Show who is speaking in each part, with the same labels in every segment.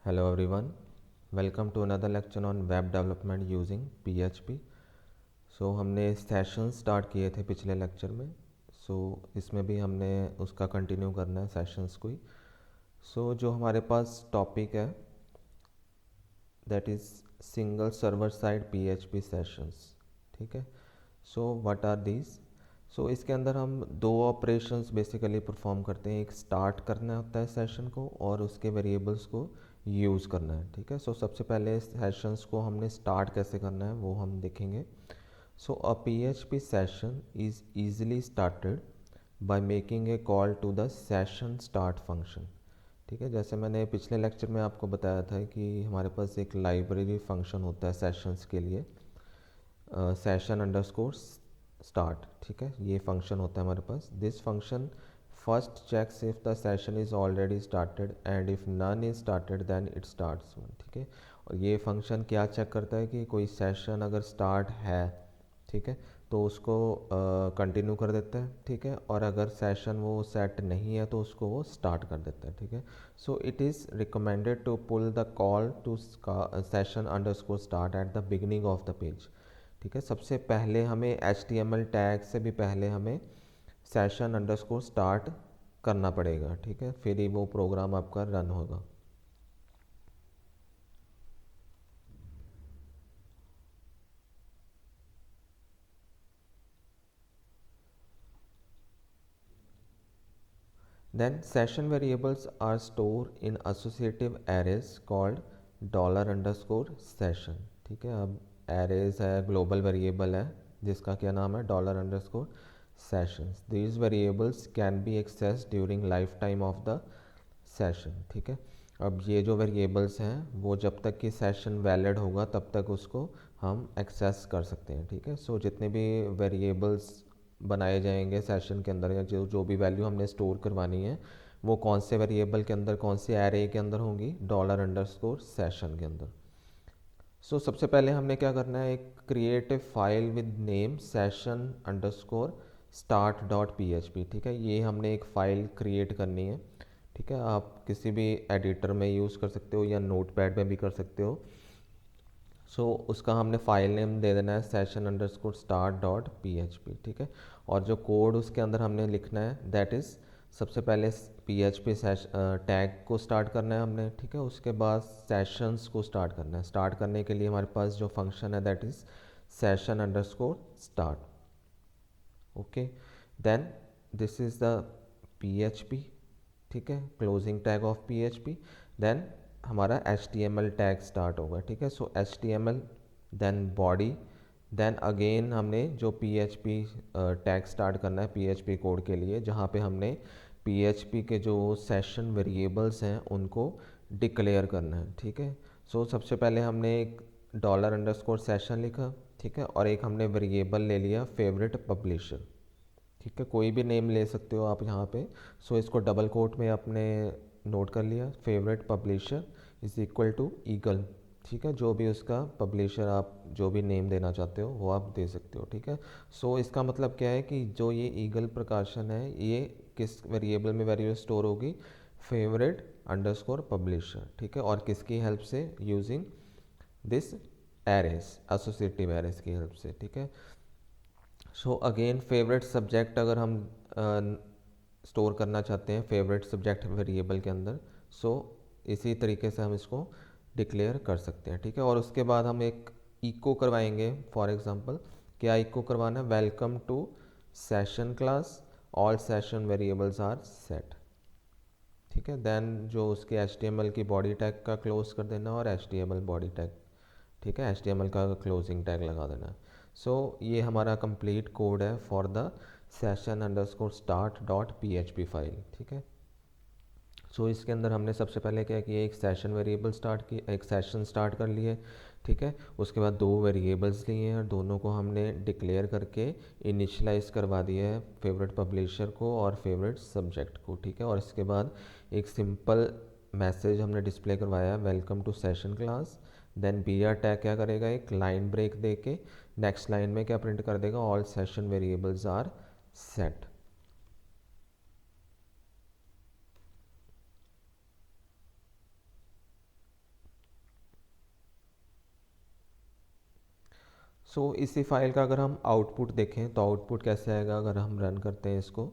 Speaker 1: Hello everyone, welcome to another lecture on web development using PHP. हमने session start किए थे पिछले lecture में. इसमें भी हमने उसका कंटिन्यू करना है सेशंस को ही. जो हमारे पास टॉपिक है that is single server side PHP sessions. ठीक है. What are these? इसके अंदर हम दो ऑपरेशंस बेसिकली परफॉर्म करते हैं. एक स्टार्ट करना होता है सेशन को और उसके वेरिएबल्स को यूज़ करना है. ठीक है. सबसे पहले सेशंस को हमने स्टार्ट कैसे करना है वो हम देखेंगे. Uh PHP session is easily started by making a call to the session start function. ठीक है. जैसे मैंने पिछले लेक्चर में आपको बताया था कि हमारे पास एक लाइब्रेरी फंक्शन होता है सेशंस के लिए, सेशन अंडरस्कोर स्टार्ट. ठीक है. ये फंक्शन होता है हमारे पास. This function first checks if the session is already started and if none is started then it starts one. ठीक है. और ये फंक्शन क्या चेक करता है कि कोई सेशन अगर स्टार्ट है, ठीक है, तो उसको कंटिन्यू कर देता है. ठीक है. और अगर सेशन वो सेट नहीं है तो उसको वो स्टार्ट कर देता है. ठीक है. It is recommended to pull the call to session underscore start at the beginning of the page. ठीक है. सबसे पहले हमें HTML टैग से भी पहले हमें सेशन अंडरस्कोर स्टार्ट करना पड़ेगा. ठीक है. फिर ही वो प्रोग्राम आपका रन होगा. Then session variables are stored in associative arrays called $_session. ठीक है. अब arrays है, ग्लोबल वेरिएबल है जिसका क्या नाम है $_sessions. These variables can be accessed during lifetime of the session. ठीक है. अब ये जो वेरिएबल्स हैं वो जब तक कि सेशन वैलिड होगा तब तक उसको हम एक्सेस कर सकते हैं. ठीक है. जितने भी वेरिएबल्स बनाए जाएंगे सेशन के अंदर या जो जो भी वैल्यू हमने स्टोर करवानी है वो कौन से वेरिएबल के अंदर, कौन से एरे के अंदर होंगी, $_सेशन के अंदर. सबसे पहले हमने क्या करना है, एक create a file with name session underscore start dot PHP. ठीक है. ये हमने एक फ़ाइल क्रिएट करनी है. ठीक है. आप किसी भी एडिटर में यूज़ कर सकते हो या नोटपैड में भी कर सकते हो. उसका हमने फ़ाइल नेम दे देना है session underscore start dot PHP. ठीक है. और जो कोड उसके अंदर हमने लिखना है दैट इज़, सबसे पहले PHP टैग को स्टार्ट करना है हमने. ठीक है. उसके बाद सेशंस को स्टार्ट करना है. स्टार्ट करने के लिए हमारे पास जो फंक्शन है that is session underscore start. Okay. Then this is the PHP. ठीक है. Closing tag of PHP. Then हमारा HTML टैग स्टार्ट होगा. ठीक है. HTML then body, then again हमने जो PHP टैग स्टार्ट करना है PHP कोड के लिए, जहाँ पे हमने PHP के जो सेशन वेरिएबल्स हैं उनको डिक्लेयर करना है. ठीक है. सबसे पहले हमने एक $_सेशन लिखा. ठीक है. और एक हमने वेरिएबल ले लिया फेवरेट पब्लिशर. ठीक है. कोई भी नेम ले सकते हो आप यहाँ पे. इसको डबल कोट में आपने नोट कर लिया, favourite publisher is equal to eagle. ठीक है. जो भी उसका पब्लिशर आप जो भी नेम देना चाहते हो वो आप दे सकते हो. ठीक है. इसका मतलब क्या है कि जो ये ईगल प्रकाशन है ये किस वेरिएबल में वैल्यू स्टोर होगी, फेवरेट अंडरस्कोर पब्लिशर. ठीक है. और किसकी हेल्प से, using this arrays, associative arrays की हेल्प से. ठीक है. अगेन फेवरेट सब्जेक्ट अगर हम स्टोर करना चाहते हैं फेवरेट सब्जेक्ट वेरिएबल के अंदर, इसी तरीके से हम इसको डिक्लेयर कर सकते हैं. ठीक है. और उसके बाद हम एक इको करवाएंगे. फॉर एग्जांपल क्या इको करवाना है, welcome to session class, all session variables are set. ठीक है. देन जो उसके HTML की बॉडी टैग का क्लोज कर देना और HTML बॉडी टैग. ठीक है. HTML का क्लोजिंग टैग लगा देना है. ये हमारा कंप्लीट कोड है for the session underscore start dot PHP file. ठीक है. इसके अंदर हमने सबसे पहले क्या किया, एक सेशन वेरिएबल स्टार्ट की, एक सेशन स्टार्ट कर लिए. ठीक है. उसके बाद दो वेरिएबल्स लिए हैं और दोनों को हमने डिक्लेयर करके इनिशलाइज करवा दिया है, फेवरेट पब्लिशर को और फेवरेट सब्जेक्ट को. ठीक है. और इसके बाद एक सिंपल मैसेज हमने डिस्प्ले करवाया है, welcome to session class. Then BR tag क्या करेगा, एक लाइन ब्रेक दे के नेक्स्ट लाइन में क्या प्रिंट कर देगा, all session variables are set. So इसी फाइल का अगर हम आउटपुट देखें तो आउटपुट कैसे आएगा अगर हम रन करते हैं इसको,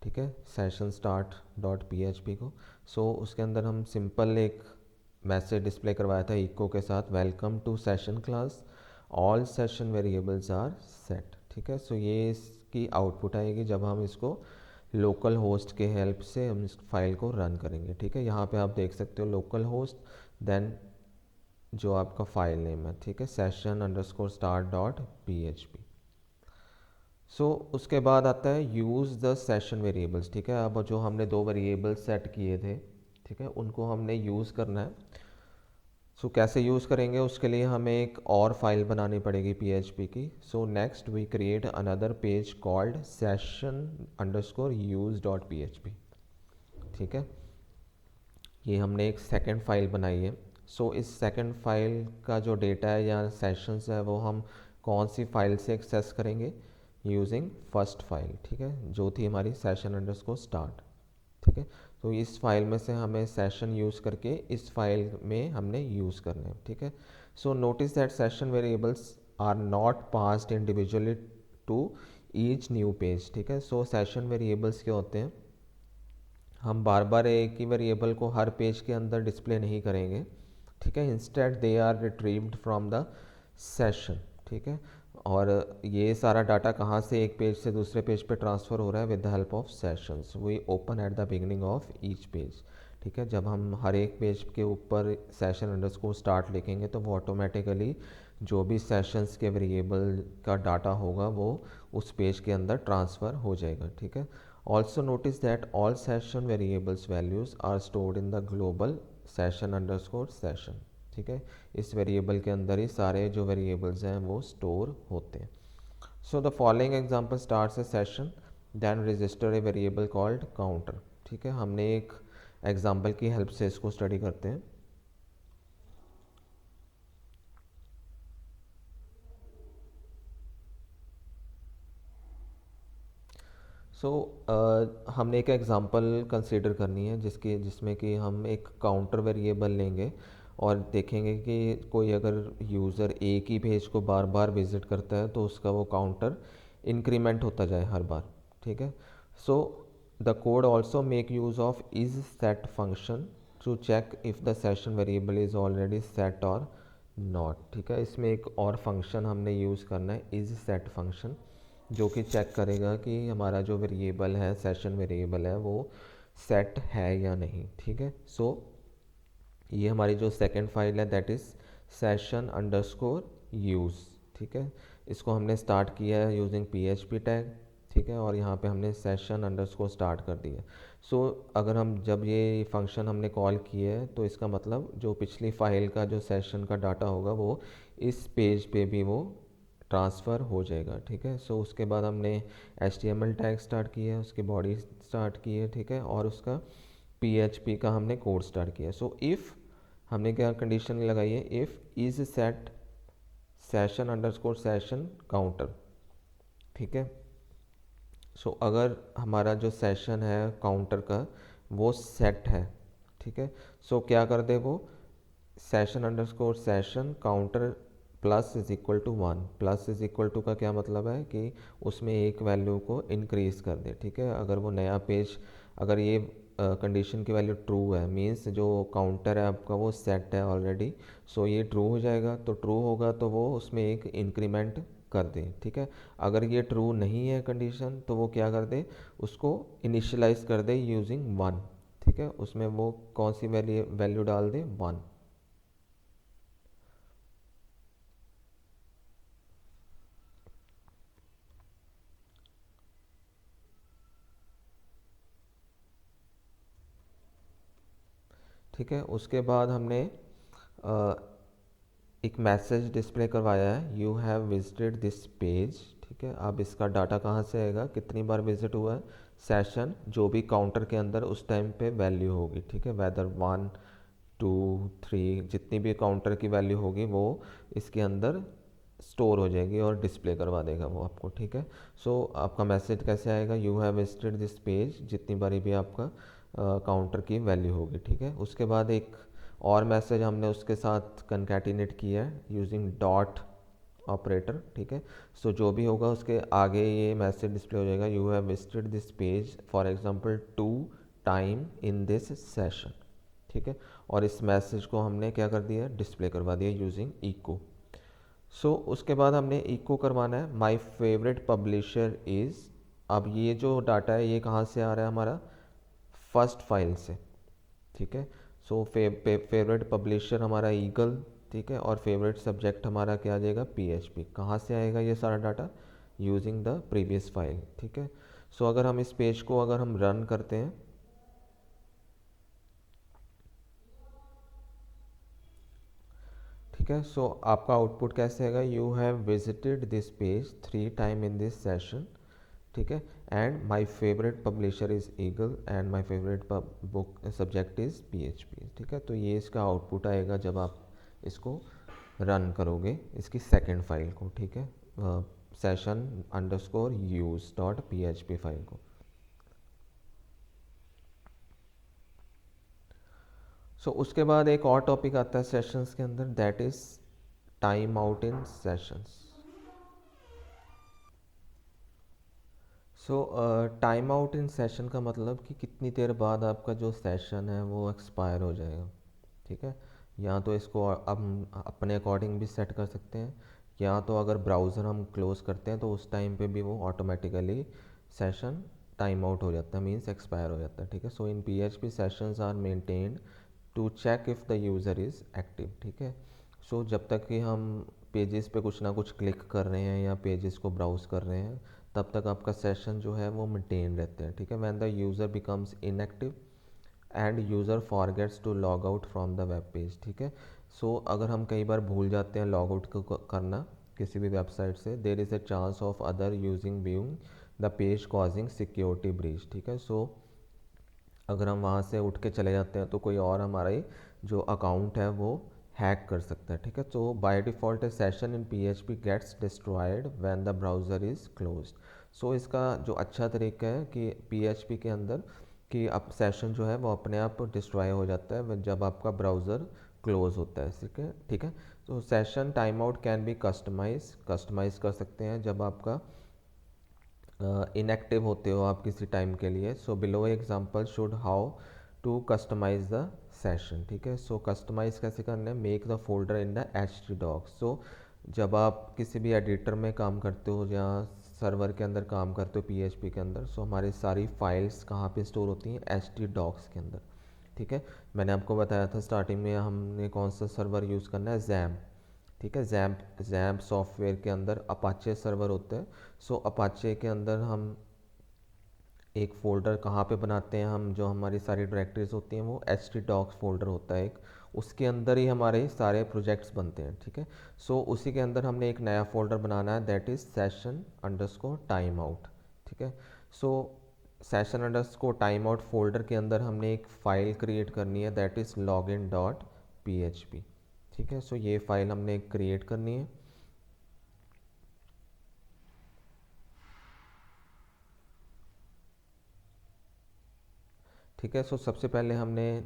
Speaker 1: ठीक है, session start dot P H P को। सो उसके अंदर हम सिंपल एक मैसेज डिस्प्ले करवाया था इको के साथ, welcome to session class, all session variables are set, ठीक है। सो ये इसकी आउटपुट आएगी जब हम इसको लोकल होस्ट के हेल्प से हम इस फाइल को रन करेंगे, ठीक है। यहाँ पे आप देख सकते हो लोकल होस्ट, देन जो आपका फाइल नेम है, ठीक है, session underscore start dot P H P. So उसके बाद आता है यूज़ द सेशन वेरिएबल्स, ठीक है। अब जो हमने दो वेरिएबल्स सेट किए थे, ठीक है, उनको हमने यूज़ करना है। सो कैसे यूज़ करेंगे, उसके लिए हमें एक और फाइल बनानी पड़ेगी PHP की। So next we create another page called session underscore use dot P H P, ठीक है। ये हमने एक सेकंड फाइल बनाई है। सो इस सेकंड फाइल का जो डेटा है या सेशंस है वो हम कौन सी फाइल से एक्सेस करेंगे, यूजिंग फर्स्ट फाइल, ठीक है, जो थी हमारी सेशन अंडरस्कोर स्टार्ट, ठीक है। तो इस फाइल में से हमें सेशन यूज़ करके इस फाइल में हमने यूज़ करना है, ठीक है। So notice that session variables are not passed individually to each new page, ठीक है। सो सेशन वेरिएबल्स क्या होते हैं, हम बार बार एक ही वेरिएबल को हर पेज के अंदर डिस्प्ले नहीं करेंगे, ठीक है। Instead they are retrieved from the session, ठीक है। और ये सारा डाटा कहाँ से एक पेज से दूसरे पेज पे ट्रांसफ़र हो रहा है, with the help of sessions we open at the beginning of each page, ठीक है। जब हम हर एक पेज के ऊपर सेशन अंडरस्कोर स्टार्ट लिखेंगे तो वो ऑटोमेटिकली जो भी सेशंस के वेरिएबल का डाटा होगा वो उस पेज के अंदर ट्रांसफ़र हो जाएगा, ठीक है। Also notice that all session variables values are stored in the global session underscore session, ठीक है। इस वेरिएबल के अंदर ही सारे जो वेरिएबल्स हैं वो स्टोर होते हैं। So the following example starts a session then register a variable called counter, ठीक है। हमने एक एग्जांपल की हेल्प से इसको स्टडी करते हैं। सो हमने एक एग्जांपल कंसीडर करनी है जिसमें कि हम एक काउंटर वेरिएबल लेंगे और देखेंगे कि कोई अगर यूज़र एक ही पेज को बार बार विजिट करता है तो उसका वो काउंटर इंक्रीमेंट होता जाए हर बार, ठीक है। So the code also make use of is set function to check if the session variable is already set और नॉट, ठीक है। इसमें एक और फंक्शन हमने यूज़ करना है इज सेट फंक्शन, जो कि चेक करेगा कि हमारा जो वेरिएबल है, सेशन वेरिएबल है, वो सेट है या नहीं, ठीक है। सो ये हमारी जो सेकंड फाइल है that is session underscore use, ठीक है। इसको हमने स्टार्ट किया है यूजिंग PHP टैग, ठीक है, और यहाँ पे हमने सेशन अंडरस्कोर स्टार्ट कर दिया। सो अगर हम जब ये फंक्शन हमने कॉल किया है तो इसका मतलब जो पिछली फाइल का जो सेशन का डाटा होगा वो इस पेज पे भी वो ट्रांसफ़र हो जाएगा, ठीक है। सो उसके बाद हमने HTML टैग स्टार्ट किया है, उसकी बॉडी स्टार्ट की है, ठीक है, और उसका PHP का हमने कोड स्टार्ट किया। सो इफ़ हमने क्या कंडीशन लगाई है, if is set session underscore session counter, ठीक है। सो अगर हमारा जो सेशन है काउंटर का वो सेट है, ठीक है, सो क्या कर दे वो session underscore session counter plus is equal to 1। Plus is equal to का क्या मतलब है कि उसमें एक वैल्यू को इंक्रीज़ कर दे, ठीक है। अगर वो नया पेज, अगर ये कंडीशन की वैल्यू ट्रू है, मींस जो काउंटर है आपका वो सेट है ऑलरेडी, सो ये ट्रू हो जाएगा। तो ट्रू होगा तो वो उसमें एक इंक्रीमेंट कर दे, ठीक है। अगर ये ट्रू नहीं है कंडीशन तो वो क्या कर दे, उसको इनिशियलाइज कर दे यूजिंग 1, ठीक है। उसमें वो कौन सी वैल्यू डाल दे, 1। ठीक है, उसके बाद हमने अ, एक मैसेज डिस्प्ले करवाया है, you have visited this page, ठीक है। अब इसका डाटा कहाँ से आएगा, कितनी बार विजिट हुआ है, सेशन जो भी काउंटर के अंदर उस टाइम पे वैल्यू होगी, ठीक है, वेदर 1 2 3 जितनी भी काउंटर की वैल्यू होगी वो इसके अंदर स्टोर हो जाएगी और डिस्प्ले करवा देगा वो आपको, ठीक है। सो आपका मैसेज कैसे आएगा, you have visited this page, जितनी बारी भी आपका काउंटर की वैल्यू होगी, ठीक है। उसके बाद एक और मैसेज हमने उसके साथ कंकैटिनेट किया है यूजिंग डॉट ऑपरेटर, ठीक है। सो जो भी होगा उसके आगे ये मैसेज डिस्प्ले हो जाएगा, you have visited this page for example 2 time in this session, ठीक है। और इस मैसेज को हमने क्या कर दिया, डिस्प्ले करवा दिया यूजिंग इको। सो उसके बाद हमने इको करवाना है माय फेवरेट पब्लिशर इज़। अब ये जो डाटा है ये कहाँ से आ रहा है, हमारा फर्स्ट फाइल से, ठीक है। सो फेवरेट पब्लिशर हमारा ईगल, ठीक है। और फेवरेट सब्जेक्ट हमारा क्या आ जाएगा, PHP। कहाँ से आएगा ये सारा data, using the previous file, ठीक है। सो अगर हम इस पेज को अगर हम रन करते हैं, ठीक है। सो आपका आउटपुट कैसे आएगा, you have visited this page 3 time in this session, ठीक है। And my favourite publisher is eagle and my favourite book subject is PHP, ठीक है। तो ये इसका आउटपुट आएगा जब आप इसको रन करोगे इसकी सेकंड फाइल को, ठीक है, session underscore use dot PHP file को। सो उसके बाद एक और टॉपिक आता है सेशंस के अंदर, that is time out in sessions. So time out in session का मतलब कि कितनी देर बाद आपका जो सेशन है वो एक्सपायर हो जाएगा, ठीक है। या तो इसको हम अपने अकॉर्डिंग भी सेट कर सकते हैं, या तो अगर ब्राउज़र हम क्लोज़ करते हैं तो उस टाइम पे भी वो ऑटोमेटिकली सेशन टाइम आउट हो जाता है, मीन्स एक्सपायर हो जाता है, ठीक है। So in PHP sessions are maintained to check if the user is active, ठीक है। सो जब तक कि हम पेजेस पे कुछ ना कुछ क्लिक कर रहे हैं या पेजेस को ब्राउज़ कर रहे हैं तब तक आपका सेशन जो है वो मेंटेन रहते हैं, ठीक है। When the user becomes inactive and user forgets to log out from the web page, ठीक है। सो अगर हम कई बार भूल जाते हैं लॉग आउट करना किसी भी वेबसाइट से, there is a chance of other using viewing the page causing security breach, ठीक है। सो अगर हम वहाँ से उठ के चले जाते हैं तो कोई और हमारा ही जो अकाउंट है वो हैक कर सकता है, ठीक है। तो by default session in PHP gets destroyed when the browser is closed. So इसका जो अच्छा तरीका है कि PHP के अंदर कि अब सेशन जो है वो अपने आप डिस्ट्रॉय हो जाता है जब आपका ब्राउज़र क्लोज होता है, ठीक है, ठीक है। तो session time out can be customize कर सकते हैं जब आपका इनएक्टिव होते हो आप किसी टाइम के लिए। So below example should how to customize the session, ठीक है। सो कस्टमाइज कैसे करना है, make the folder in the htdocs। So जब आप किसी भी एडिटर में काम करते हो या सर्वर के अंदर काम करते हो PHP के अंदर, सो हमारी सारी फाइल्स कहाँ पे स्टोर होती हैं, htdocs के अंदर, ठीक है। मैंने आपको बताया था स्टार्टिंग में हमने कौन सा सर्वर यूज़ करना है, जैम, ठीक है। जैम्प सॉफ्टवेयर के अंदर अपाचे सर्वर होते हैं। सो अपाचे के अंदर हम एक फ़ोल्डर कहाँ पे बनाते हैं, हम जो हमारी सारी डायरेक्टरीज होती हैं वो htdocs फोल्डर होता है एक, उसके अंदर ही हमारे सारे प्रोजेक्ट्स बनते हैं, ठीक है। सो उसी के अंदर हमने एक नया फोल्डर बनाना है, that is session underscore time out, ठीक है। सो session underscore time out folder के अंदर हमने एक फ़ाइल क्रिएट करनी है, that is login dot PHP, ठीक है। सो ये फाइल हमने क्रिएट करनी है, ठीक है। सो सबसे पहले हमने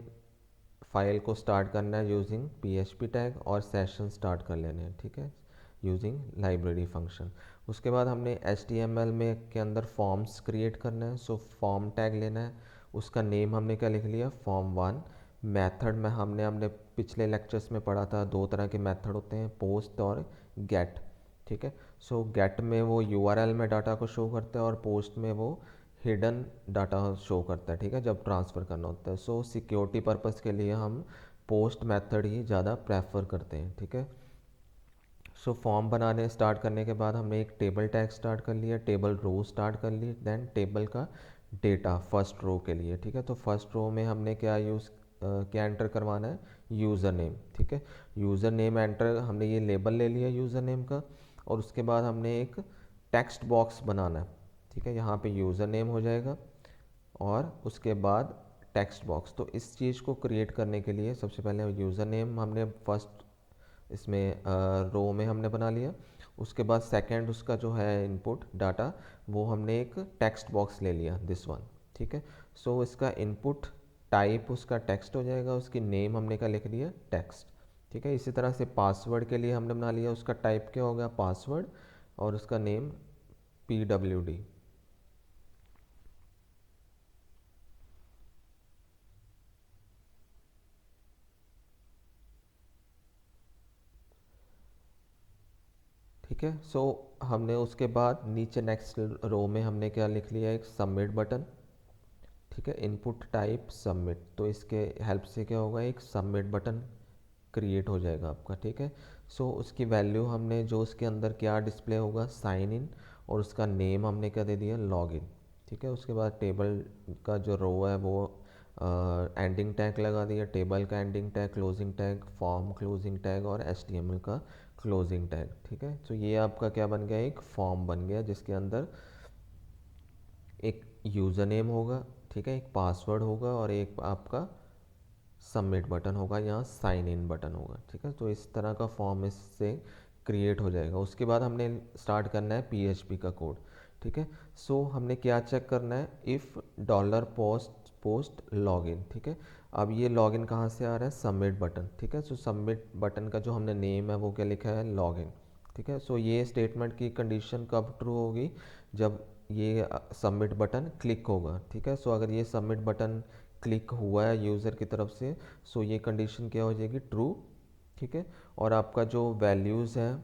Speaker 1: फाइल को स्टार्ट करना है यूजिंग PHP टैग और सेशन स्टार्ट कर लेने हैं, ठीक है, यूजिंग लाइब्रेरी फंक्शन। उसके बाद हमने HTML में के अंदर फॉर्म्स क्रिएट करना है। सो फॉर्म टैग लेना है, उसका नेम हमने क्या लिख लिया, form1। मेथड में हमने हमने पिछले लेक्चर्स में पढ़ा था दो तरह के मेथड होते हैं, पोस्ट और गेट, ठीक है। सो गेट में वो URL में डाटा को शो करता है और पोस्ट में वो हिडन डाटा शो करता है, ठीक है, जब ट्रांसफ़र करना होता है। सो सिक्योरिटी पर्पज़ के लिए हम पोस्ट मेथड ही ज़्यादा प्रेफर करते हैं, ठीक है। सो फॉर्म बनाने स्टार्ट करने के बाद हमने एक टेबल टैग स्टार्ट कर लिया, टेबल रो स्टार्ट कर ली, देन टेबल का डेटा फर्स्ट रो के लिए, ठीक है। तो फर्स्ट रो में हमने क्या एंटर करवाना है, यूज़र नेम, ठीक है। यूज़र नेम एंटर, हमने ये लेबल ले लिया यूज़र नेम का, और उसके बाद हमने एक टेक्स्ट बॉक्स बनाना है, ठीक है। यहाँ पे यूज़र नेम हो जाएगा और उसके बाद टेक्स्ट बॉक्स। तो इस चीज़ को क्रिएट करने के लिए सबसे पहले यूज़र नेम हमने फर्स्ट इसमें रो में हमने बना लिया, उसके बाद सेकंड उसका जो है इनपुट डाटा वो हमने एक टेक्स्ट बॉक्स ले लिया, दिस वन, ठीक है। सो इसका इनपुट टाइप उसका टेक्स्ट हो जाएगा, उसकी नेम हमने क्या लिख दिया, टेक्स्ट, ठीक है। इसी तरह से पासवर्ड के लिए हमने बना लिया, उसका टाइप क्या होगा, पासवर्ड, और उसका नेम PWD। ठीक है। सो हमने उसके बाद नीचे नेक्स्ट रो में हमने क्या लिख लिया, एक सबमिट बटन। ठीक है, इनपुट टाइप सबमिट, तो इसके हेल्प से क्या होगा, एक सबमिट बटन क्रिएट हो जाएगा आपका। ठीक है। सो उसकी वैल्यू हमने जो उसके अंदर क्या डिस्प्ले होगा, साइन इन, और उसका नेम हमने क्या दे दिया, लॉगिन। ठीक है। उसके बाद टेबल का जो रो है वो एंडिंग टैग लगा दिया, टेबल का ending tag, closing tag, form closing tag, और HTML का क्लोजिंग टैग। ठीक है। तो ये आपका क्या बन गया, एक फॉर्म बन गया जिसके अंदर एक यूज़र नेम होगा, ठीक है, एक पासवर्ड होगा, और एक आपका सबमिट बटन होगा, यहाँ साइन इन बटन होगा। ठीक है। तो इस तरह का फॉर्म इससे क्रिएट हो जाएगा। उसके बाद हमने स्टार्ट करना है PHP का कोड। ठीक है। सो हमने क्या चेक करना है, इफ़ डॉलर पोस्ट लॉगिन। ठीक है। अब ये लॉगिन कहाँ से आ रहा है, सबमिट बटन। ठीक है। सो सबमिट बटन का जो हमने नेम है वो क्या लिखा है, लॉगिन। ठीक है। सो ये स्टेटमेंट की कंडीशन कब ट्रू होगी, जब ये सबमिट बटन क्लिक होगा। ठीक है। सो अगर ये सबमिट बटन क्लिक हुआ है यूज़र की तरफ से, सो ये कंडीशन क्या हो जाएगी, ट्रू। ठीक है। और आपका जो वैल्यूज़ है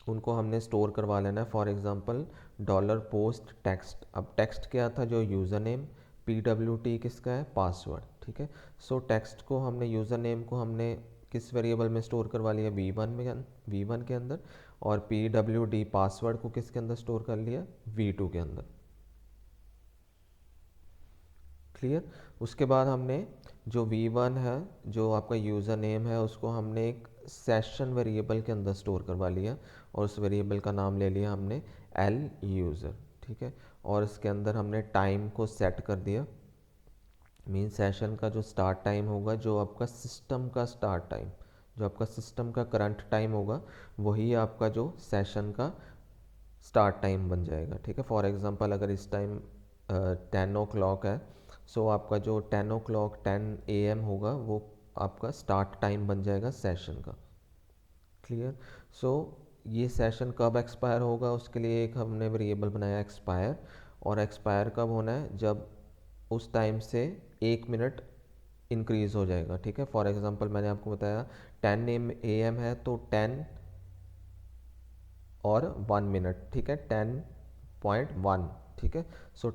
Speaker 1: उनको हमने स्टोर करवा लेना है। For example dollar post text, अब टेक्स्ट क्या था, जो यूज़र नेम, PWT किसका है, पासवर्ड। ठीक है। सो टेक्स्ट को हमने, यूज़र नेम को हमने किस वेरिएबल में स्टोर करवा लिया, V1 के अंदर, और PWD पासवर्ड को किसके अंदर स्टोर कर लिया, V2 के अंदर। क्लियर। उसके बाद हमने जो V1 है, जो आपका यूज़र नेम है, उसको हमने एक सेशन वेरिएबल के अंदर स्टोर करवा लिया, और उस वेरिएबल का नाम ले लिया हमने L यूज़र। ठीक है। और इसके अंदर हमने टाइम को सेट कर दिया, मीन सेशन का जो स्टार्ट टाइम होगा, जो आपका सिस्टम का स्टार्ट टाइम, जो आपका सिस्टम का करंट टाइम होगा, वही आपका जो सेशन का स्टार्ट टाइम बन जाएगा। ठीक है। फॉर एग्जांपल अगर इस टाइम 10 o'clock है, सो आपका जो 10 o'clock 10 AM होगा, वो आपका स्टार्ट टाइम बन जाएगा सेशन का। क्लियर। सो ये सेशन कब एक्सपायर होगा, उसके लिए एक हमने वेरिएबल बनाया एक्सपायर, और एक्सपायर कब होना है, जब उस टाइम से 1 मिनट इंक्रीज़ हो जाएगा। ठीक है। फॉर एग्जांपल मैंने आपको बताया 10 AM है, तो 10 और 1 मिनट। ठीक है, 10.1। ठीक है। सो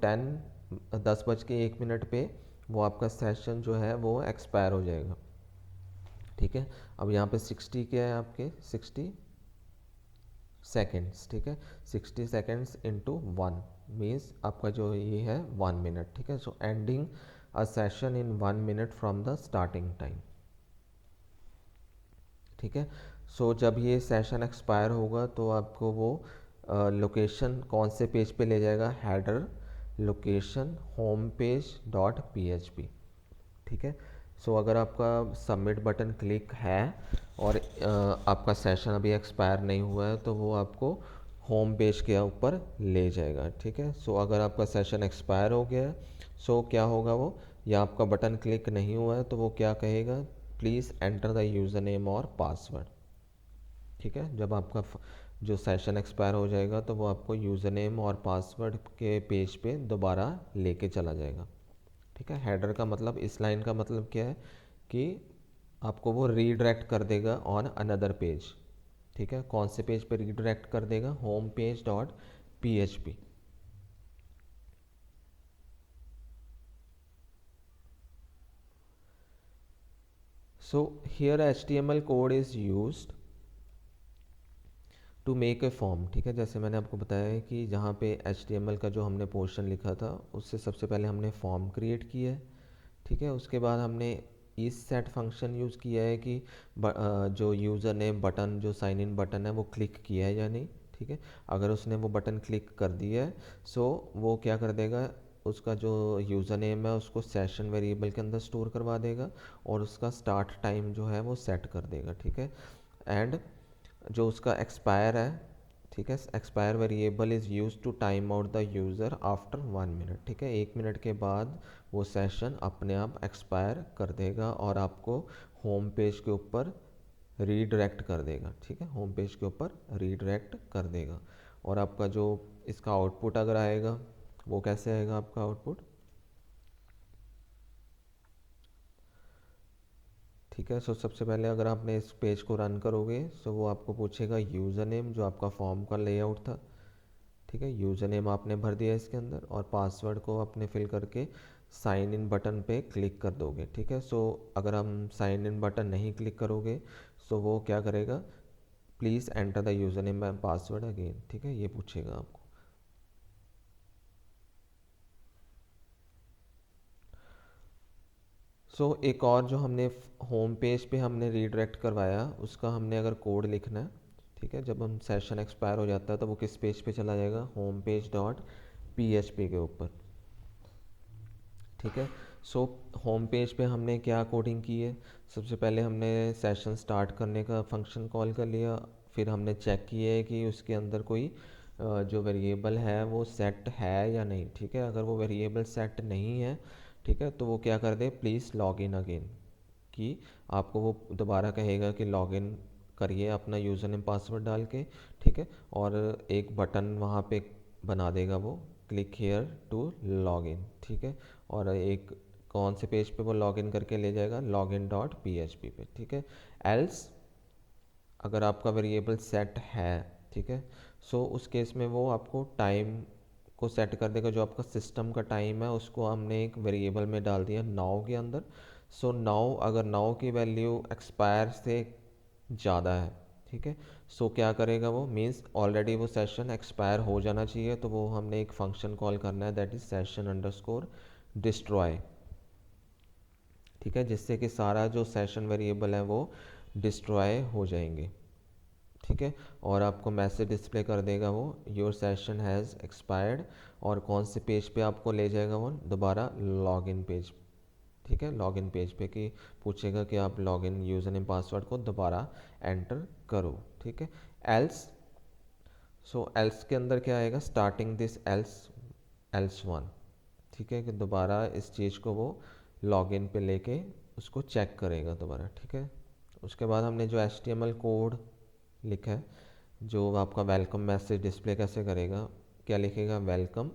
Speaker 1: 10 बज के 1 मिनट पे वो आपका सेशन जो है वो एक्सपायर हो जाएगा। ठीक है। अब यहाँ पे 60 क्या है, आपके 60 सेकेंड्स। ठीक है। 60 सेकेंड्स इंटू 1 मीन्स आपका जो ये है 1 मिनट। ठीक है। सो ending a session in 1 minute from the starting time. ठीक है। सो जब ये सेशन एक्सपायर होगा तो आपको वो लोकेशन कौन से पेज पे ले जाएगा, header location home page dot PHP। ठीक है। सो अगर आपका सबमिट बटन क्लिक है और आपका सेशन अभी एक्सपायर नहीं हुआ है, तो वो आपको होम पेज के ऊपर ले जाएगा। ठीक है। सो अगर आपका सेशन एक्सपायर हो गया है, सो क्या होगा, वो या आपका बटन क्लिक नहीं हुआ है, तो वो क्या कहेगा, please enter the user name और पासवर्ड। ठीक है। जब आपका जो सेशन एक्सपायर हो जाएगा, तो वो आपको यूज़र नेम और पासवर्ड के पेज पे दोबारा लेके चला जाएगा। ठीक है। हेडर का मतलब, इस लाइन का मतलब क्या है कि आपको वो रीडायरेक्ट कर देगा ऑन अनदर पेज। ठीक है। कौन से पेज पे रीडायरेक्ट कर देगा, home page dot PHP। So here HTML code is used to make a form. ठीक है। जैसे मैंने आपको बताया है कि जहाँ पे HTML का जो हमने पोर्शन लिखा था, उससे सबसे पहले हमने फॉर्म क्रिएट किया है। ठीक है। उसके बाद हमने इस सेट फंक्शन यूज़ किया है कि जो यूज़र ने बटन, जो साइन इन बटन है, वो क्लिक किया है या नहीं। ठीक है। अगर उसने वो बटन क्लिक कर दिया है, सो वो क्या कर देगा, उसका जो यूज़र नेम है उसको सेशन वेरिएबल के अंदर स्टोर करवा देगा, और उसका स्टार्ट टाइम जो है वो सेट कर देगा। ठीक है। एंड जो उसका एक्सपायर है, ठीक है, expire variable is use to time out the user after 1 minute. ठीक है। 1 मिनट के बाद वो सेशन अपने आप एक्सपायर कर देगा और आपको होम पेज के ऊपर रीडायरेक्ट कर देगा, ठीक है, होम पेज के ऊपर रीडायरेक्ट कर देगा। और आपका जो इसका आउटपुट अगर आएगा वो कैसे आएगा आपका आउटपुट, ठीक है। सो सबसे पहले अगर आपने इस पेज को रन करोगे सो वो आपको पूछेगा यूज़र नेम, जो आपका फॉर्म का लेआउट था, ठीक है, यूज़र नेम आपने भर दिया इसके अंदर और पासवर्ड को आपने फिल करके साइन इन बटन पे क्लिक कर दोगे, ठीक है। सो अगर हम साइन इन बटन नहीं क्लिक करोगे सो वो क्या करेगा, please enter the user name and password again, ठीक है, ये पूछेगा आपको। एक और जो हमने होम पेज पे हमने रीडायरेक्ट करवाया उसका हमने अगर कोड लिखना है, ठीक है, जब हम सेशन एक्सपायर हो जाता है तो वो किस पेज पे चला जाएगा, होम पेज डॉट PHP के ऊपर, ठीक है। होम पेज पे हमने क्या कोडिंग की है, सबसे पहले हमने सेशन स्टार्ट करने का फंक्शन कॉल कर लिया, फिर हमने चेक किया है कि उसके अंदर कोई जो वेरिएबल है वो सेट है या नहीं, ठीक है। अगर वो वेरिएबल सेट नहीं है, ठीक है, तो वो क्या कर दे, प्लीज़ लॉग इन अगेन, कि आपको वो दोबारा कहेगा कि लॉग इन करिए अपना यूज़र नेम पासवर्ड डाल के, ठीक है। और एक बटन वहाँ पे बना देगा वो, click here to log in, ठीक है। और एक कौन से पेज पे वो लॉग इन करके ले जाएगा, login.php पे, ठीक है। एल्स अगर आपका वेरिएबल सेट है, ठीक है, उस केस में वो आपको टाइम को सेट कर देगा, जो आपका सिस्टम का टाइम है उसको हमने एक वेरिएबल में डाल दिया नाउ के अंदर। नाउ अगर नाउ की वैल्यू एक्सपायर से ज़्यादा है, ठीक है, क्या करेगा वो, मीन्स ऑलरेडी वो सेशन एक्सपायर हो जाना चाहिए, तो वो हमने एक फंक्शन कॉल करना है that is session underscore destroy, ठीक है, जिससे कि सारा जो सेशन वेरिएबल है वो डिस्ट्रॉय हो जाएंगे, ठीक है। और आपको मैसेज डिस्प्ले कर देगा वो, योर सेशन हैज़ एक्सपायर्ड, और कौन से पेज पे आपको ले जाएगा वो, दोबारा लॉगिन पेज, ठीक है, लॉगिन पेज पे कि पूछेगा कि आप लॉगिन यूज़र नेम पासवर्ड को दोबारा एंटर करो, ठीक है। एल्स एल्स के अंदर क्या आएगा, starting this else else one, ठीक है, कि दोबारा इस चीज़ को वो लॉगिन पे लेके उसको चेक करेगा दोबारा, ठीक है। उसके बाद हमने जो HTML कोड लिखा है, जो आपका वेलकम मैसेज डिस्प्ले कैसे करेगा, क्या लिखेगा, वेलकम,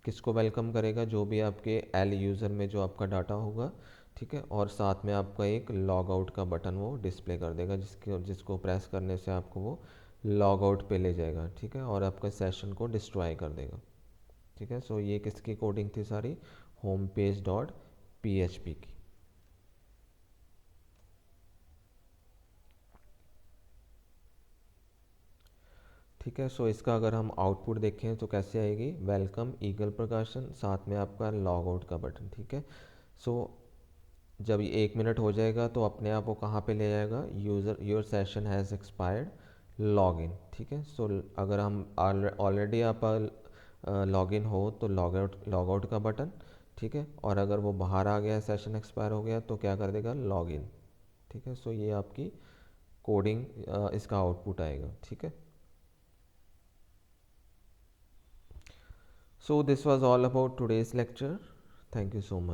Speaker 1: किसको वेलकम करेगा, जो भी आपके एल यूज़र में जो आपका डाटा होगा, ठीक है। और साथ में आपका एक लॉग आउट का बटन वो डिस्प्ले कर देगा, जिसको प्रेस करने से आपको वो लॉग आउट पे ले जाएगा, ठीक है, और आपका सेशन को डिस्ट्रॉय कर देगा, ठीक है। ये किसकी कोडिंग थी सारी, होम पेज डॉट PHP की। ठीक है, इसका अगर हम आउटपुट देखें तो कैसे आएगी, वेलकम ईगल प्रकाशन, साथ में आपका लॉग आउट का बटन, ठीक है। सो जब ये 1 मिनट हो जाएगा तो अपने आप वो कहाँ पे ले जाएगा, user your session has expired log in, ठीक है। अगर हम ऑलरेडी आप लॉग इन हो तो लॉग आउट का बटन, ठीक है, और अगर वो बाहर आ गया, सेशन एक्सपायर हो गया, तो क्या कर देगा, लॉग इन, ठीक है। ये आपकी कोडिंग इसका आउटपुट आएगा, ठीक है। So this was all about today's lecture. Thank you so much.